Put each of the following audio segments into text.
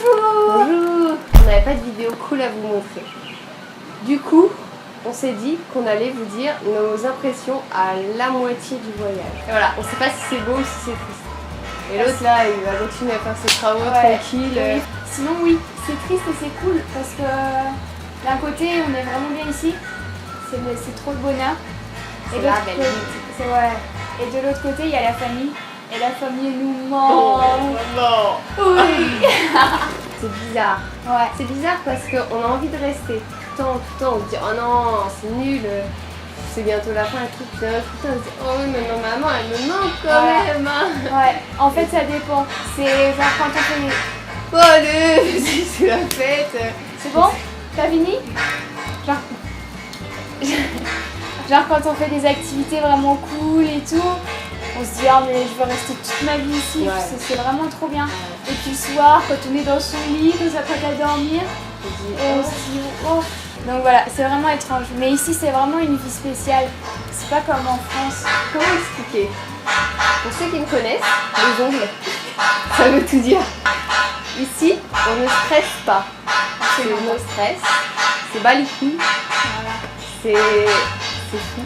Bonjour. Bonjour. On n'avait pas de vidéo cool à vous montrer. Du coup, on s'est dit qu'on allait vous dire nos impressions à la moitié du voyage. Et voilà, on sait pas si c'est beau ou si c'est triste. Et l'autre là, il va continuer à faire ses travaux tranquille. Oui. Sinon oui, c'est triste et c'est cool parce que d'un côté on est vraiment bien ici, c'est trop de bonheur. C'est Et la l'autre belle côté- vie. c'est ouais. Et de l'autre côté il y a la famille. Et la famille nous manque. non. Oui. C'est bizarre. Ouais. C'est bizarre parce qu'on a envie de rester tout le temps. On se dit oh non, c'est nul, c'est bientôt la fin et tout. Puis tout le temps on se dit oh oui, mais non, maman, elle me manque quand même. Hein. Ouais. En fait ça dépend. C'est genre quand on fait. Oh allez, c'est la fête. C'est bon? T'as fini? Genre. Genre quand on fait des activités vraiment cool et tout, on se dit ah mais je veux rester toute ma vie ici, c'est vraiment trop bien. Et puis le soir quand on est dans son lit, qu'on s'apprête à dormir, on se dit oh. Donc voilà, c'est vraiment étrange. Mais ici c'est vraiment une vie spéciale. C'est pas comme en France. Comment expliquer? Pour ceux qui me connaissent, les ongles, ça veut tout dire. Ici, on ne stresse pas. C'est no stress, c'est bas les couilles, Voilà. c'est fou.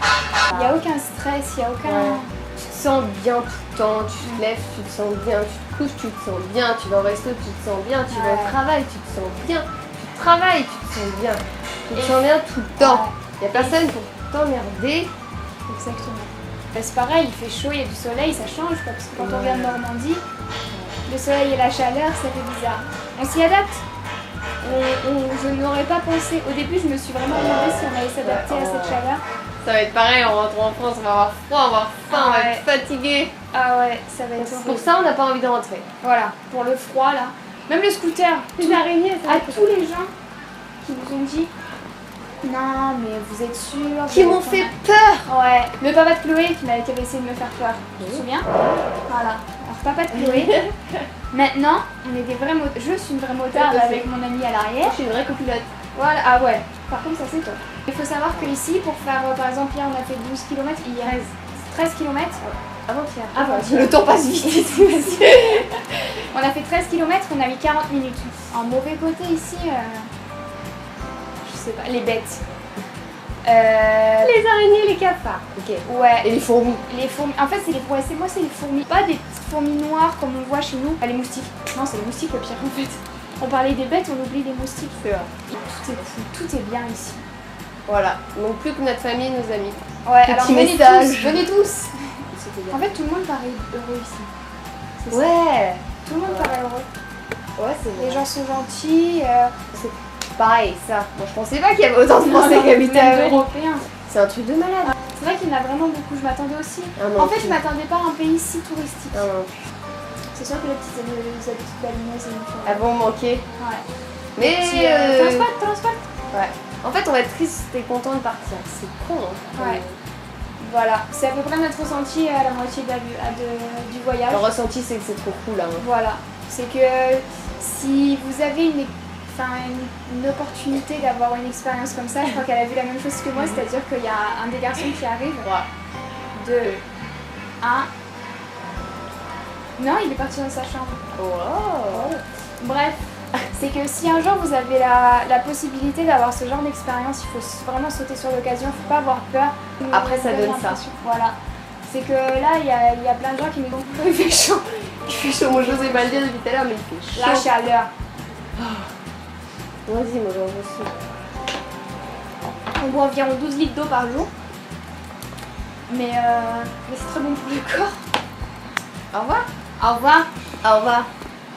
Il n'y a aucun stress, il n'y a aucun... Ouais. Tu te sens bien tout le temps, tu te lèves, tu te sens bien, tu te couches, tu te sens bien, tu vas au resto, tu te sens bien, tu vas au travail, tu te sens bien, tu travailles, tu te sens bien. Tu te sens bien tout le temps. Il n'y a personne pour t'emmerder. Exactement. C'est pareil, il fait chaud, il y a du soleil, ça change quoi, parce que quand on vient de Normandie, le soleil et la chaleur, ça fait bizarre. On s'y adapte. Je n'aurais pas pensé, au début je me suis vraiment demandé si on allait s'adapter à cette chaleur. Ça va être pareil, on rentre en France, on va avoir froid, on va avoir faim, on va être fatigué. Ah ouais, ça va être Pour horrible. ça, on n'a pas envie de rentrer. Voilà, pour le froid là. Même le scooter, Une araignée, ça à tous les gens qui nous ont dit non mais vous êtes sûrs qui m'ont fait peur. Ouais, le papa de Chloé qui avait essayé de me faire peur, tu te souviens? Voilà, alors papa de Chloé. Maintenant, on est des vrais motards. Je suis une vraie motarde avec mon ami à l'arrière. Je suis une vraie copilote. Voilà, ah ouais, par contre ça c'est top. Il faut savoir qu'ici, pour faire par exemple hier on a fait 12 km, hier 13 km. Avant-hier. Avant-hier. Le temps passe vite. On a fait 13 km, on a mis 40 minutes. En mauvais côté ici, je sais pas, les bêtes. Les araignées, les cafards. Ok. Ouais. Et les fourmis. Les fourmis. En fait, c'est les fourmis. Pas des petites fourmis noires comme on voit chez nous. Ah, les moustiques. Non, c'est les moustiques le pire en fait. On parlait des bêtes, on oublie les moustiques. C'est vrai. Tout est fou, tout est bien ici. Voilà. Donc plus que notre famille et nos amis. Ouais, Petit alors venez message. tous, venez tous. C'était En fait, tout le monde paraît heureux ici. C'est ça. Ouais. Tout le monde paraît heureux. Ouais, c'est vrai. Les gens sont gentils. C'est pareil, ça. Moi, je pensais pas qu'il y avait autant de Français qui habitaient à Paris. Européens. C'est un truc de malade. C'est vrai qu'il y en a vraiment beaucoup, je m'attendais aussi. Ah non, En fait, plus. je m'attendais pas à un pays si touristique. Non, non. C'est sûr que les petites balinaises et une Elles vont manquer. Ouais. Mais Transport. ouais. En fait, on va être triste et content de partir. C'est con. Hein. Ouais. Voilà, c'est à peu près notre ressenti à la moitié du voyage. Le ressenti, c'est que c'est trop cool. Hein. Voilà, c'est que si vous avez une opportunité d'avoir une expérience comme ça, je crois qu'elle a vu la même chose que moi, c'est-à-dire qu'il y a un des garçons qui arrive. 3, 2, 1. Non, il est parti dans sa chambre. wow. Bref, c'est que si un jour vous avez la possibilité d'avoir ce genre d'expérience, il faut vraiment sauter sur l'occasion, il ne faut pas avoir peur. Après, ça donne ça. Voilà. C'est que là, il y a plein de gens qui nous ont il fait chaud. Il fait chaud, moi j'osais pas le dire depuis tout à l'heure, mais il fait chaud. La chaleur. Vas-y, moi j'en veux aussi. On boit environ 12 litres d'eau par jour. Mais c'est très bon pour le corps. Au revoir. Au revoir. Au revoir.